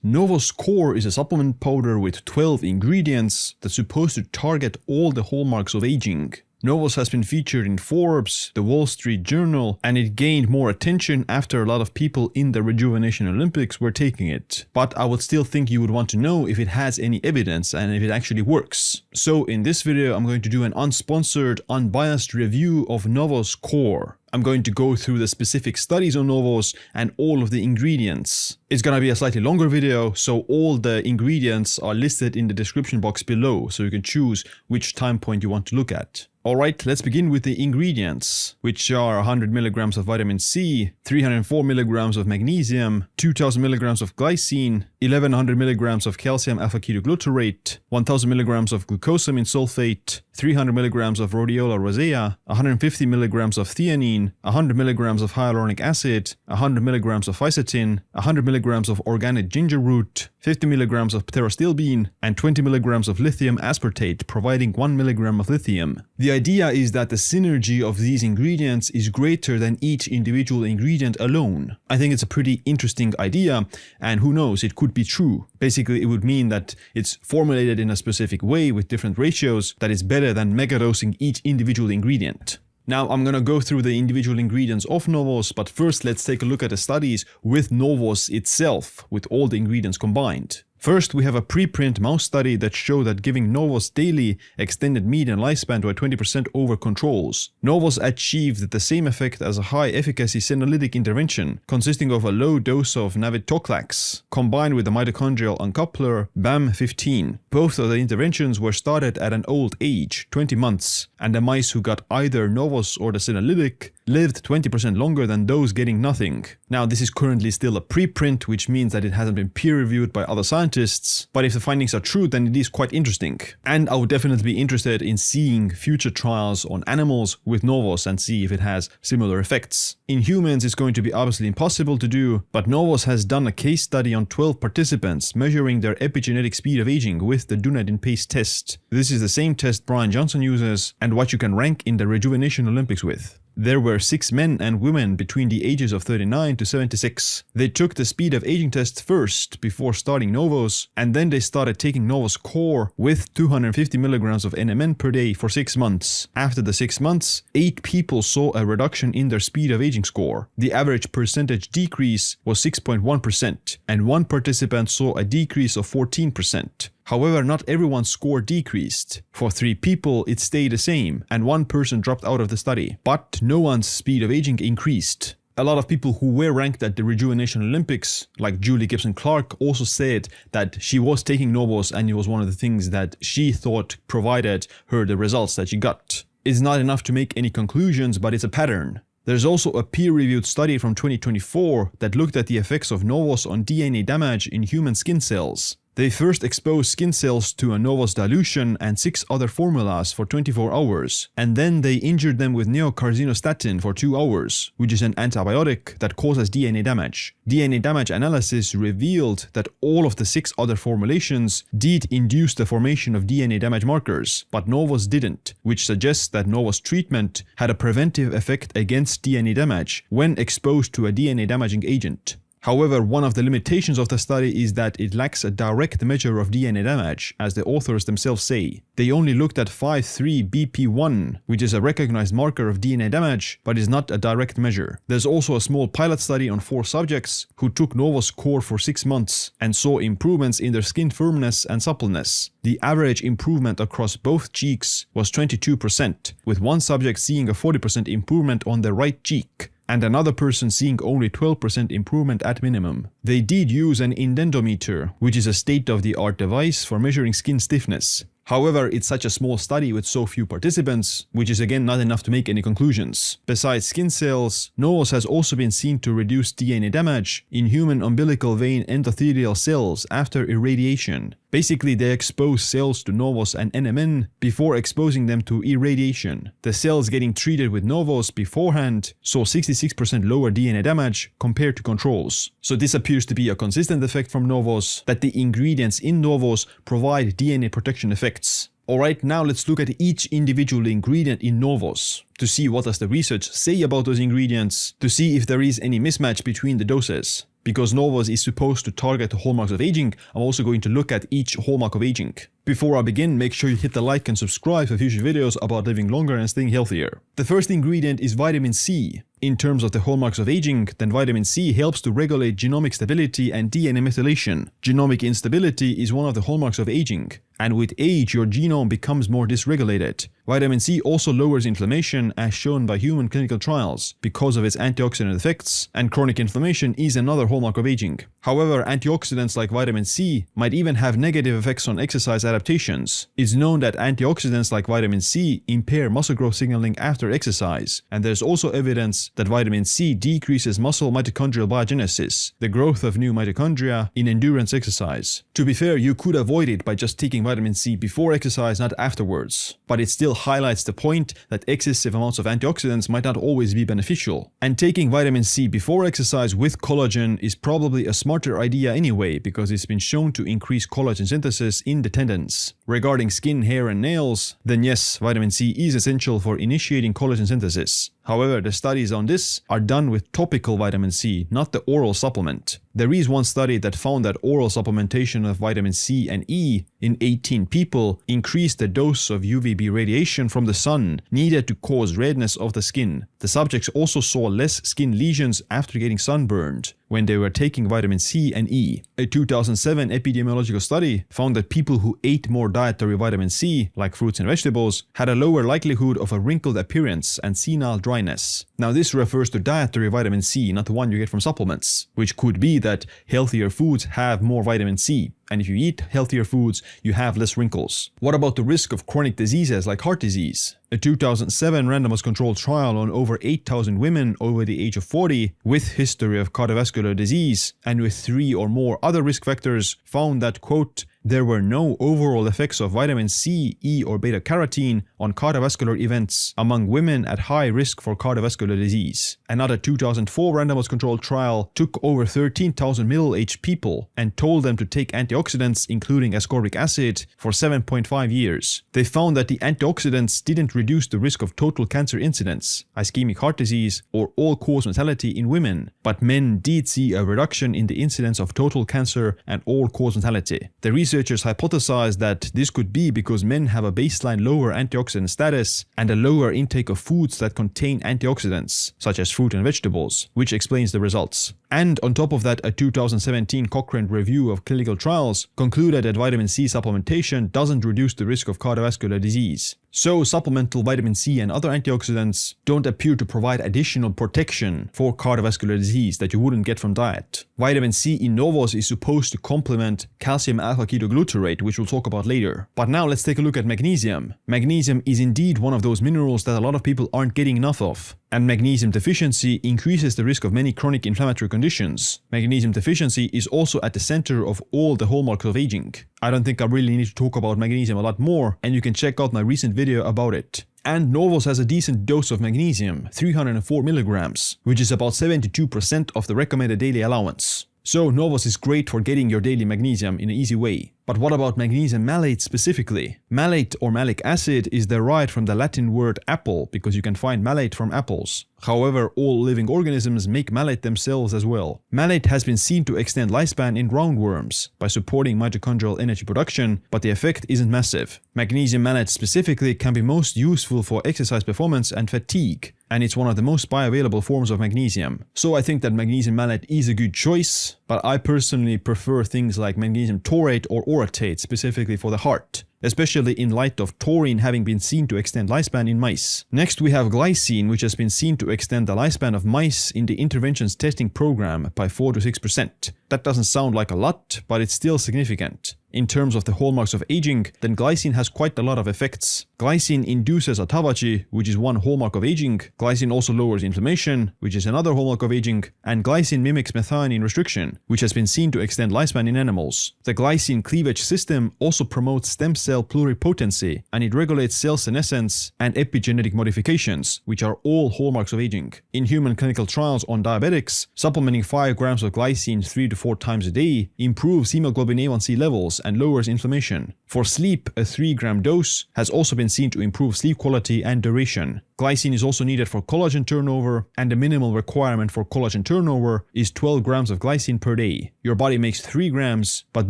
Novos Core is a supplement powder with 12 ingredients that's supposed to target all the hallmarks of aging. Novos has been featured in Forbes, the Wall Street Journal, and it gained more attention after a lot of people in the Rejuvenation Olympics were taking it. But I would still think you would want to know if it has any evidence and if it actually works. So in this video I'm going to do an unsponsored, unbiased review of Novos Core. I'm going to go through the specific studies on Novos and all of the ingredients. It's gonna be a slightly longer video, so all the ingredients are listed in the description box below, so you can choose which time point you want to look at. Alright, let's begin with the ingredients, which are 100 mg of vitamin C, 304 mg of magnesium, 2000 mg of glycine, 1100 mg of calcium alpha-ketoglutarate, 1000 mg of glucosamine sulfate, 300 mg of Rhodiola Rosea, 150 mg of theanine, 100 mg of hyaluronic acid, 100 mg of Fisetin, 100 mg of organic ginger root, 50 mg of Pterostilbene, and 20 mg of lithium aspartate, providing 1 mg of lithium. The idea is that the synergy of these ingredients is greater than each individual ingredient alone. I think it's a pretty interesting idea, and who knows, it could be true. Basically, it would mean that it's formulated in a specific way with different ratios that is better than megadosing each individual ingredient. Now I'm gonna go through the individual ingredients of Novos, but first let's take a look at the studies with Novos itself, with all the ingredients combined. First, we have a preprint mouse study that showed that giving Novos daily extended median lifespan by 20% over controls. Novos achieved the same effect as a high-efficacy senolytic intervention, consisting of a low dose of navitoclax, combined with the mitochondrial uncoupler BAM15. Both of the interventions were started at an old age, 20 months, and the mice who got either Novos or the senolytic lived 20% longer than those getting nothing. Now, this is currently still a preprint, which means that it hasn't been peer-reviewed by other scientists, but if the findings are true, then it is quite interesting. And I would definitely be interested in seeing future trials on animals with Novos and see if it has similar effects. In humans, it's going to be obviously impossible to do, but Novos has done a case study on 12 participants measuring their epigenetic speed of aging with the Dunedin pace test. This is the same test Brian Johnson uses and what you can rank in the Rejuvenation Olympics with. There were 6 men and women between the ages of 39 to 76. They took the speed of aging test first before starting Novos, and then they started taking Novos Core with 250 mg of NMN per day for 6 months. After the 6 months, 8 people saw a reduction in their speed of aging score. The average percentage decrease was 6.1%, and one participant saw a decrease of 14%. However, not everyone's score decreased. For 3 people, it stayed the same, and 1 person dropped out of the study. But no one's speed of aging increased. A lot of people who were ranked at the Rejuvenation Olympics, like Julie Gibson-Clark, also said that she was taking Novos and it was one of the things that she thought provided her the results that she got. It's not enough to make any conclusions, but it's a pattern. There's also a peer-reviewed study from 2024 that looked at the effects of Novos on DNA damage in human skin cells. They first exposed skin cells to a Novos dilution and 6 other formulas for 24 hours, and then they injured them with neocarcinostatin for 2 hours, which is an antibiotic that causes DNA damage. DNA damage analysis revealed that all of the 6 other formulations did induce the formation of DNA damage markers, but Novos didn't, which suggests that Novos treatment had a preventive effect against DNA damage when exposed to a DNA damaging agent. However, one of the limitations of the study is that it lacks a direct measure of DNA damage, as the authors themselves say. They only looked at 5,3-BP1, which is a recognized marker of DNA damage, but is not a direct measure. There's also a small pilot study on 4 subjects who took Novos Core for 6 months and saw improvements in their skin firmness and suppleness. The average improvement across both cheeks was 22%, with one subject seeing a 40% improvement on the right cheek, and another person seeing only 12% improvement at minimum. They did use an indendometer, which is a state-of-the-art device for measuring skin stiffness. However, it's such a small study with so few participants, which is again not enough to make any conclusions. Besides skin cells, Novos has also been seen to reduce DNA damage in human umbilical vein endothelial cells after irradiation. Basically, they expose cells to Novos and NMN before exposing them to irradiation. The cells getting treated with Novos beforehand saw 66% lower DNA damage compared to controls. So this appears to be a consistent effect from Novos, that the ingredients in Novos provide DNA protection effects. Alright, now let's look at each individual ingredient in Novos to see what does the research say about those ingredients, to see if there is any mismatch between the doses. Because Novos is supposed to target the hallmarks of aging, I'm also going to look at each hallmark of aging. Before I begin, make sure you hit the like and subscribe for future videos about living longer and staying healthier. The first ingredient is vitamin C. In terms of the hallmarks of aging, then vitamin C helps to regulate genomic stability and DNA methylation. Genomic instability is one of the hallmarks of aging, and with age your genome becomes more dysregulated. Vitamin C also lowers inflammation as shown by human clinical trials because of its antioxidant effects, and chronic inflammation is another hallmark of aging. However, antioxidants like vitamin C might even have negative effects on exercise adaptations. It's known that antioxidants like vitamin C impair muscle growth signaling after exercise, and there's also evidence that vitamin C decreases muscle mitochondrial biogenesis, the growth of new mitochondria in endurance exercise. To be fair, you could avoid it by just taking vitamin C before exercise, not afterwards, but it still highlights the point that excessive amounts of antioxidants might not always be beneficial. And taking vitamin C before exercise with collagen is probably a smarter idea anyway, because it's been shown to increase collagen synthesis in the tendons. Regarding skin, hair and nails, then yes, vitamin C is essential for initiating collagen synthesis. However, the studies on this are done with topical vitamin C, not the oral supplement. There is one study that found that oral supplementation of vitamin C and E in 18 people increased the dose of UVB radiation from the sun needed to cause redness of the skin. The subjects also saw less skin lesions after getting sunburned when they were taking vitamin C and E. A 2007 epidemiological study found that people who ate more dietary vitamin C, like fruits and vegetables, had a lower likelihood of a wrinkled appearance and senile dryness. Now this refers to dietary vitamin C, not the one you get from supplements, which could be that healthier foods have more vitamin C. And if you eat healthier foods, you have less wrinkles. What about the risk of chronic diseases like heart disease? A 2007 randomized controlled trial on over 8,000 women over the age of 40 with history of cardiovascular disease and with 3 or more other risk factors found that, quote, there were no overall effects of vitamin C, E or beta carotene on cardiovascular events among women at high risk for cardiovascular disease. Another 2004 randomized controlled trial took over 13,000 middle-aged people and told them to take antioxidants including ascorbic acid for 7.5 years. They found that the antioxidants didn't reduce the risk of total cancer incidence, ischemic heart disease or all-cause mortality in women, but men did see a reduction in the incidence of total cancer and all-cause mortality. The researchers hypothesized that this could be because men have a baseline lower antioxidant status and a lower intake of foods that contain antioxidants, such as fruit and vegetables, which explains the results. And on top of that, a 2017 Cochrane review of clinical trials concluded that vitamin C supplementation doesn't reduce the risk of cardiovascular disease. So supplemental vitamin C and other antioxidants don't appear to provide additional protection for cardiovascular disease that you wouldn't get from diet. Vitamin C in Novos is supposed to complement calcium alpha-ketoglutarate, which we'll talk about later. But now let's take a look at magnesium. Magnesium is indeed one of those minerals that a lot of people aren't getting enough of. And magnesium deficiency increases the risk of many chronic inflammatory conditions. Magnesium deficiency is also at the center of all the hallmarks of aging. I don't think I really need to talk about magnesium a lot more, and you can check out my recent video about it. And Novos has a decent dose of magnesium, 304 milligrams, which is about 72% of the recommended daily allowance. So Novos is great for getting your daily magnesium in an easy way. But what about magnesium malate specifically? Malate or malic acid is derived from the Latin word apple because you can find malate from apples. However, all living organisms make malate themselves as well. Malate has been seen to extend lifespan in roundworms by supporting mitochondrial energy production, but the effect isn't massive. Magnesium malate specifically can be most useful for exercise performance and fatigue, and it's one of the most bioavailable forms of magnesium. So I think that magnesium malate is a good choice, but I personally prefer things like magnesium taurate or orotate specifically for the heart, especially in light of taurine having been seen to extend lifespan in mice. Next we have glycine, which has been seen to extend the lifespan of mice in the interventions testing program by 4 to 6%. That doesn't sound like a lot, but it's still significant. In terms of the hallmarks of aging, then glycine has quite a lot of effects. Glycine induces autophagy, which is one hallmark of aging. Glycine also lowers inflammation, which is another hallmark of aging. And glycine mimics methionine restriction, which has been seen to extend lifespan in animals. The glycine cleavage system also promotes stem cell pluripotency, and it regulates cell senescence and epigenetic modifications, which are all hallmarks of aging. In human clinical trials on diabetics, supplementing 5 grams of glycine 3 to 4 times a day improves hemoglobin A1C levels and lowers inflammation. For sleep, a 3-gram dose has also been seen to improve sleep quality and duration. Glycine is also needed for collagen turnover, and the minimal requirement for collagen turnover is 12 grams of glycine per day. Your body makes 3 grams, but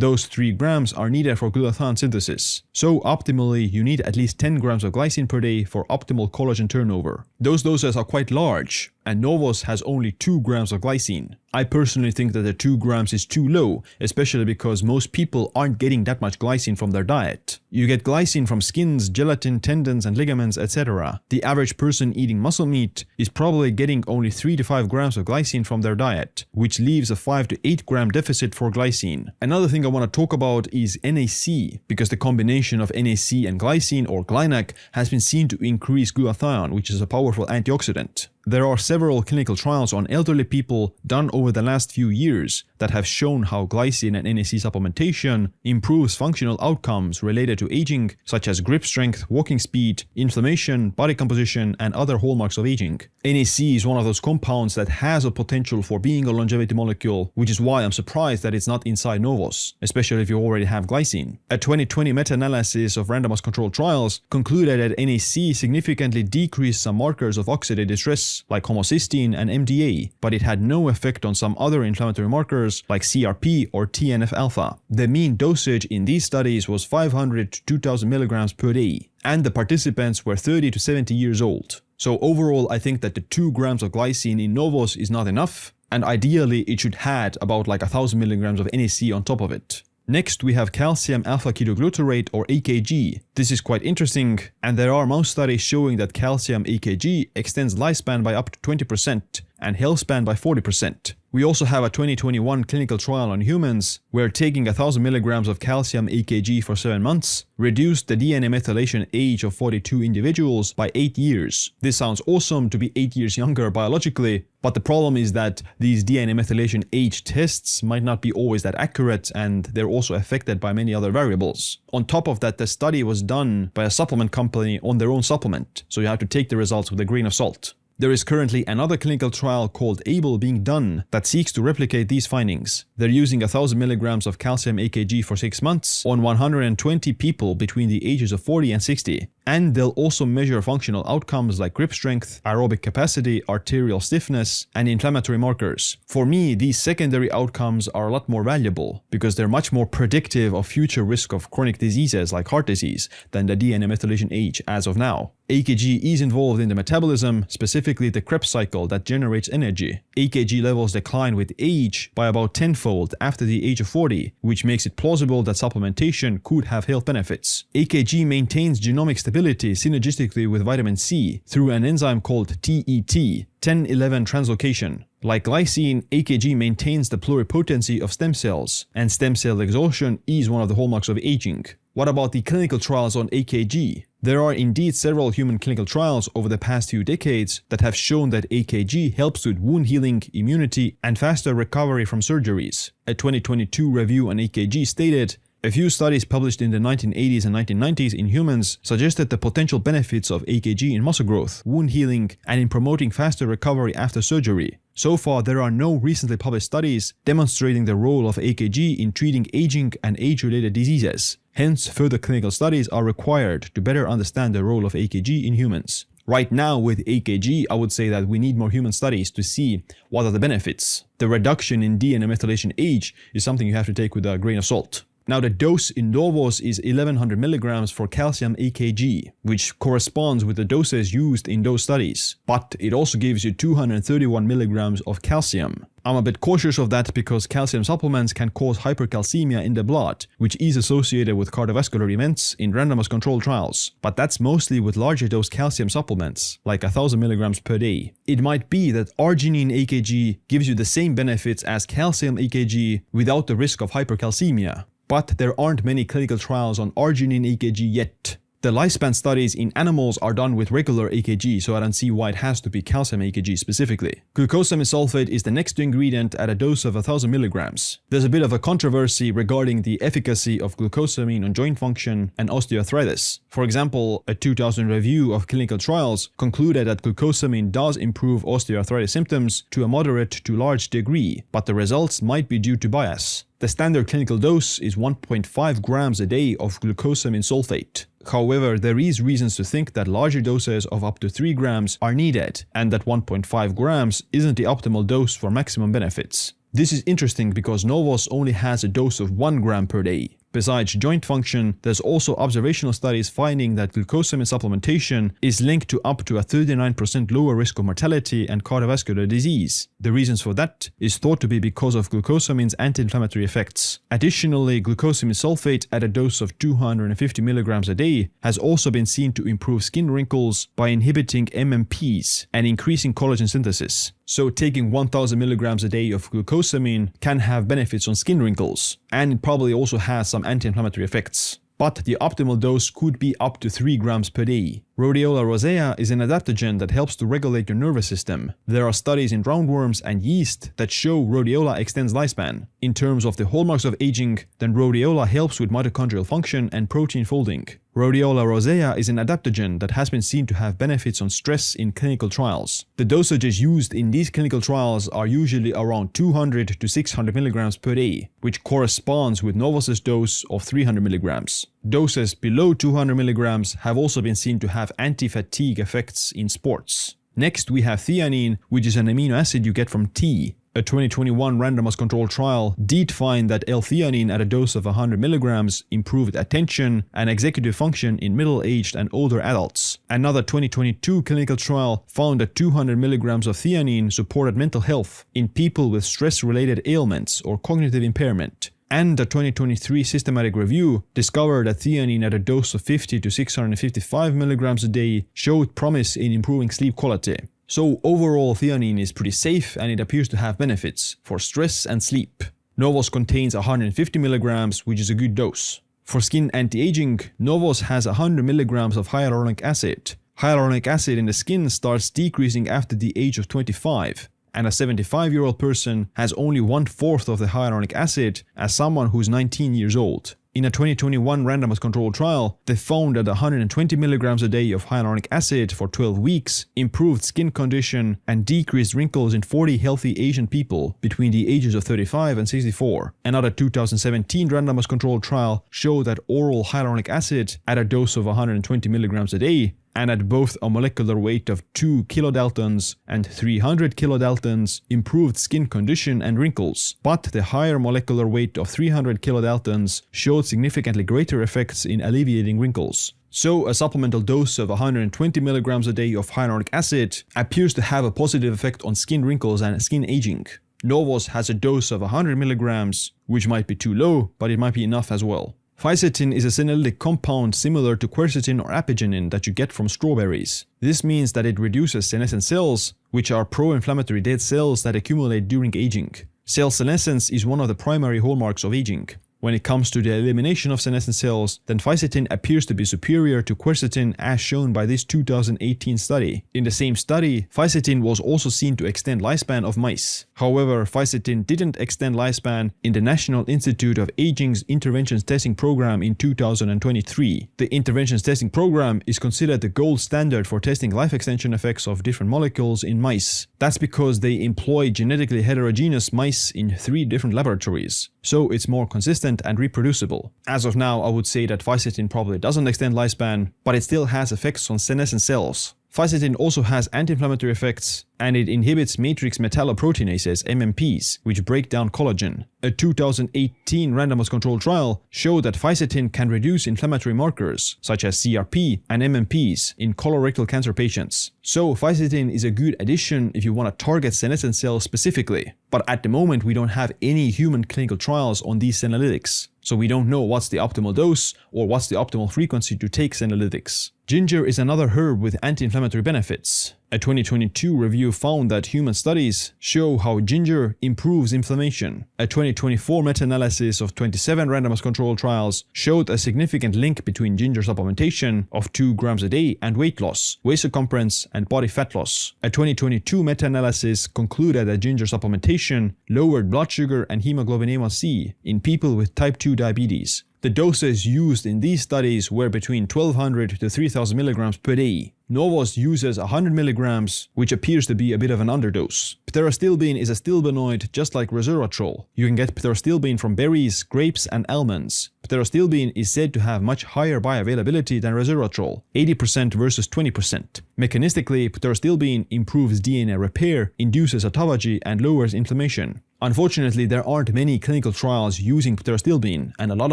those 3 grams are needed for glutathione synthesis. So optimally, you need at least 10 grams of glycine per day for optimal collagen turnover. Those doses are quite large, and Novos has only 2 grams of glycine. I personally think that the 2 grams is too low, especially because most people aren't getting that much glycine from their diet. You get glycine from skins, gelatin, tendons and ligaments, etc. The average person eating muscle meat is probably getting only 3 to 5 grams of glycine from their diet, which leaves a 5 to 8 gram deficit for glycine. Another thing I want to talk about is NAC, because the combination of NAC and glycine, or GlyNAC, has been seen to increase glutathione, which is a powerful antioxidant. There are several clinical trials on elderly people done over the last few years that have shown how glycine and NAC supplementation improves functional outcomes related to aging, such as grip strength, walking speed, inflammation, body composition, and other hallmarks of aging. NAC is one of those compounds that has a potential for being a longevity molecule, which is why I'm surprised that it's not inside Novos, especially if you already have glycine. A 2020 meta-analysis of randomized controlled trials concluded that NAC significantly decreased some markers of oxidative stress like homocysteine and MDA, but it had no effect on some other inflammatory markers like CRP or TNF-alpha. The mean dosage in these studies was 500 to 2000 milligrams per day, and the participants were 30 to 70 years old. So overall, I think that the 2 grams of glycine in Novos is not enough, and ideally it should add about like 1000 milligrams of NAC on top of it. Next, we have calcium alpha-ketoglutarate, or AKG. This is quite interesting, and there are mouse studies showing that calcium AKG extends lifespan by up to 20% and health span by 40%. We also have a 2021 clinical trial on humans where taking 1000 milligrams of calcium AKG for 7 months reduced the DNA methylation age of 42 individuals by 8 years. This sounds awesome to be 8 years younger biologically, but the problem is that these DNA methylation age tests might not be always that accurate, and they're also affected by many other variables. On top of that, the study was done by a supplement company on their own supplement, so you have to take the results with a grain of salt. There is currently another clinical trial called ABLE being done that seeks to replicate these findings. They're using 1000 milligrams of calcium AKG for 6 months on 120 people between the ages of 40 and 60. And they'll also measure functional outcomes like grip strength, aerobic capacity, arterial stiffness, and inflammatory markers. For me, these secondary outcomes are a lot more valuable because they're much more predictive of future risk of chronic diseases like heart disease than the DNA methylation age as of now. AKG is involved in the metabolism, specifically the Krebs cycle that generates energy. AKG levels decline with age by about tenfold after the age of 40, which makes it plausible that supplementation could have health benefits. AKG maintains genomic stability synergistically with vitamin C through an enzyme called TET, 10-11 translocation. Like glycine, AKG maintains the pluripotency of stem cells, and stem cell exhaustion is one of the hallmarks of aging. What about the clinical trials on AKG? There are indeed several human clinical trials over the past few decades that have shown that AKG helps with wound healing, immunity, and faster recovery from surgeries. A 2022 review on AKG stated, "A few studies published in the 1980s and 1990s in humans suggested the potential benefits of AKG in muscle growth, wound healing, and in promoting faster recovery after surgery. So far, there are no recently published studies demonstrating the role of AKG in treating aging and age-related diseases. Hence, further clinical studies are required to better understand the role of AKG in humans." Right now with AKG, I would say that we need more human studies to see what are the benefits. The reduction in DNA methylation age is something you have to take with a grain of salt. Now the dose in Novos is 1100 milligrams for calcium AKG, which corresponds with the doses used in those studies, but it also gives you 231 milligrams of calcium. I'm a bit cautious of that because calcium supplements can cause hypercalcemia in the blood, which is associated with cardiovascular events in randomized controlled trials, but that's mostly with larger dose calcium supplements, like 1000 milligrams per day. It might be that arginine AKG gives you the same benefits as calcium AKG without the risk of hypercalcemia. But there aren't many clinical trials on arginine AKG yet. The lifespan studies in animals are done with regular AKG, so I don't see why it has to be calcium AKG specifically. Glucosamine sulfate is the next ingredient at a dose of 1000 milligrams. There's a bit of a controversy regarding the efficacy of glucosamine on joint function and osteoarthritis. For example, a 2000 review of clinical trials concluded that glucosamine does improve osteoarthritis symptoms to a moderate to large degree, but the results might be due to bias. The standard clinical dose is 1.5 grams a day of glucosamine sulfate. However, there is reasons to think that larger doses of up to 3 grams are needed, and that 1.5 grams isn't the optimal dose for maximum benefits. This is interesting because Novos only has a dose of 1 gram per day. Besides joint function, there's also observational studies finding that glucosamine supplementation is linked to up to a 39% lower risk of mortality and cardiovascular disease. The reasons for that is thought to be because of glucosamine's anti-inflammatory effects. Additionally, glucosamine sulfate at a dose of 250 milligrams a day has also been seen to improve skin wrinkles by inhibiting MMPs and increasing collagen synthesis. So taking 1000 milligrams a day of glucosamine can have benefits on skin wrinkles, and it probably also has some anti-inflammatory effects. But the optimal dose could be up to 3 grams per day. Rhodiola Rosea is an adaptogen that helps to regulate your nervous system. There are studies in roundworms and yeast that show rhodiola extends lifespan. In terms of the hallmarks of aging, then rhodiola helps with mitochondrial function and protein folding. Rhodiola Rosea is an adaptogen that has been seen to have benefits on stress in clinical trials. The dosages used in these clinical trials are usually around 200 to 600 milligrams per day, which corresponds with Novos's dose of 300 milligrams. Doses below 200 milligrams have also been seen to have anti-fatigue effects in sports. Next, we have theanine, which is an amino acid you get from tea. A 2021 randomized controlled trial did find that L-Theanine at a dose of 100 milligrams improved attention and executive function in middle-aged and older adults. Another 2022 clinical trial found that 200 milligrams of theanine supported mental health in people with stress-related ailments or cognitive impairment. And a 2023 systematic review discovered that theanine at a dose of 50 to 655 milligrams a day showed promise in improving sleep quality. So overall, theanine is pretty safe and it appears to have benefits for stress and sleep. Novos contains 150 milligrams, which is a good dose. For skin anti-aging, Novos has 100 milligrams of hyaluronic acid. Hyaluronic acid in the skin starts decreasing after the age of 25. And a 75-year-old person has only 1/4 of the hyaluronic acid as someone who's 19 years old. In a 2021 randomized controlled trial, they found that 120 milligrams a day of hyaluronic acid for 12 weeks improved skin condition and decreased wrinkles in 40 healthy Asian people between the ages of 35 and 64. Another 2017 randomized controlled trial showed that oral hyaluronic acid at a dose of 120 milligrams a day and at both a molecular weight of 2 kilodaltons and 300 kilodaltons improved skin condition and wrinkles, but the higher molecular weight of 300 kilodaltons showed significantly greater effects in alleviating wrinkles. So a supplemental dose of 120 milligrams a day of hyaluronic acid appears to have a positive effect on skin wrinkles and skin aging. Novos has a dose of 100 milligrams, which might be too low, but it might be enough as well. Fisetin is a senolytic compound similar to quercetin or apigenin that you get from strawberries. This means that it reduces senescent cells, which are pro-inflammatory dead cells that accumulate during aging. Cell senescence is one of the primary hallmarks of aging. When it comes to the elimination of senescent cells, then Fisetin appears to be superior to quercetin as shown by this 2018 study. In the same study, Fisetin was also seen to extend lifespan of mice. However, Fisetin didn't extend lifespan in the National Institute of Aging's Interventions Testing Program in 2023. The Interventions Testing Program is considered the gold standard for testing life extension effects of different molecules in mice. That's because they employ genetically heterogeneous mice in 3 different laboratories. So it's more consistent and reproducible. As of now, I would say that Fisetin probably doesn't extend lifespan, but it still has effects on senescent cells. Fisetin also has anti-inflammatory effects, and it inhibits matrix metalloproteinases, MMPs, which break down collagen. A 2018 randomized controlled trial showed that Fisetin can reduce inflammatory markers, such as CRP and MMPs, in colorectal cancer patients. So Fisetin is a good addition if you want to target senescent cells specifically. But at the moment, we don't have any human clinical trials on these senolytics. So we don't know what's the optimal dose or what's the optimal frequency to take senolytics. Ginger is another herb with anti-inflammatory benefits. A 2022 review found that human studies show how ginger improves inflammation. A 2024 meta-analysis of 27 randomized controlled trials showed a significant link between ginger supplementation of 2 grams a day and weight loss, waist circumference, and body fat loss. A 2022 meta-analysis concluded that ginger supplementation lowered blood sugar and hemoglobin A1c in people with type 2 diabetes. The doses used in these studies were between 1200 to 3000 milligrams per day. Novos uses 100 milligrams, which appears to be a bit of an underdose. Pterostilbene is a stilbenoid just like resveratrol. You can get pterostilbene from berries, grapes, and almonds. Pterostilbene is said to have much higher bioavailability than resveratrol, 80% versus 20%. Mechanistically, pterostilbene improves DNA repair, induces autophagy, and lowers inflammation. Unfortunately, there aren't many clinical trials using pterostilbene, and a lot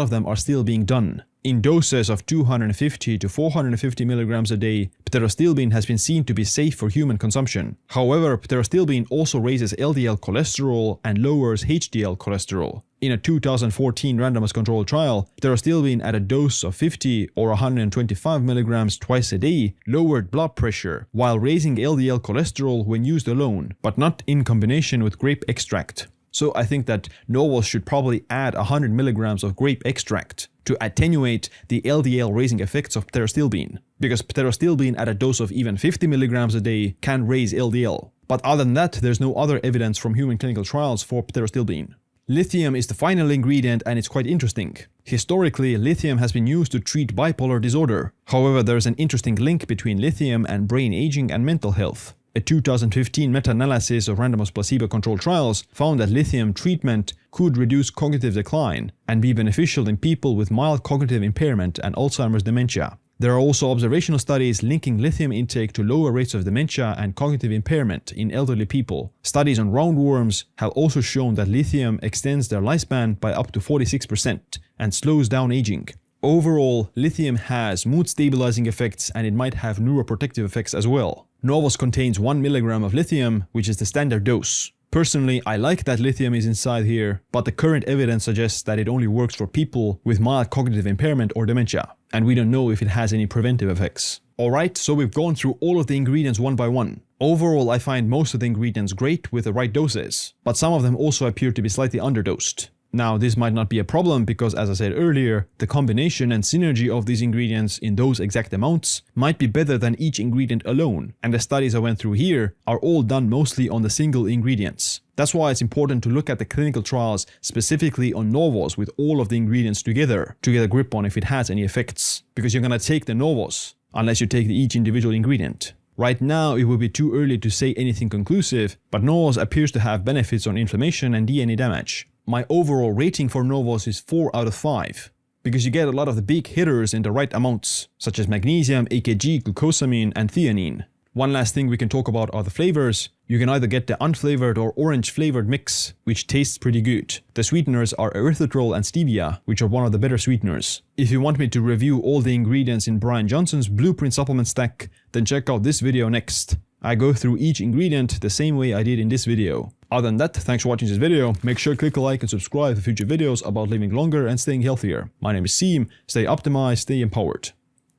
of them are still being done. In doses of 250 to 450 milligrams a day, pterostilbene has been seen to be safe for human consumption. However, pterostilbene also raises LDL cholesterol and lowers HDL cholesterol. In a 2014 randomized controlled trial, pterostilbene at a dose of 50 or 125 milligrams twice a day lowered blood pressure while raising LDL cholesterol when used alone, but not in combination with grape extract. So I think that Novos should probably add 100 milligrams of grape extract to attenuate the LDL raising effects of pterostilbene, because pterostilbene at a dose of even 50 milligrams a day can raise LDL. But other than that, there's no other evidence from human clinical trials for pterostilbene. Lithium is the final ingredient, and it's quite interesting. Historically, lithium has been used to treat bipolar disorder. However, there is an interesting link between lithium and brain aging and mental health. A 2015 meta-analysis of randomized placebo-controlled trials found that lithium treatment could reduce cognitive decline and be beneficial in people with mild cognitive impairment and Alzheimer's dementia. There are also observational studies linking lithium intake to lower rates of dementia and cognitive impairment in elderly people. Studies on roundworms have also shown that lithium extends their lifespan by up to 46% and slows down aging. Overall, lithium has mood-stabilizing effects, and it might have neuroprotective effects as well. Novos contains 1 milligram of lithium, which is the standard dose. Personally, I like that lithium is inside here, but the current evidence suggests that it only works for people with mild cognitive impairment or dementia, and we don't know if it has any preventive effects. Alright, so we've gone through all of the ingredients one by one. Overall, I find most of the ingredients great with the right doses, but some of them also appear to be slightly underdosed. Now, this might not be a problem because, as I said earlier, the combination and synergy of these ingredients in those exact amounts might be better than each ingredient alone, and the studies I went through here are all done mostly on the single ingredients. That's why it's important to look at the clinical trials specifically on Novos with all of the ingredients together to get a grip on if it has any effects, because you're gonna take the Novos unless you take each individual ingredient. Right now, it would be too early to say anything conclusive, but Novos appears to have benefits on inflammation and DNA damage. My overall rating for Novos is 4 out of 5, because you get a lot of the big hitters in the right amounts, such as magnesium, AKG, glucosamine, and theanine. One last thing we can talk about are the flavors. You can either get the unflavored or orange flavored mix, which tastes pretty good. The sweeteners are erythritol and stevia, which are one of the better sweeteners. If you want me to review all the ingredients in Brian Johnson's Blueprint Supplement Stack, then check out this video next. I go through each ingredient the same way I did in this video. Other than that, thanks for watching this video. Make sure to click a like and subscribe for future videos about living longer and staying healthier. My name is Siim. Stay optimized, stay empowered.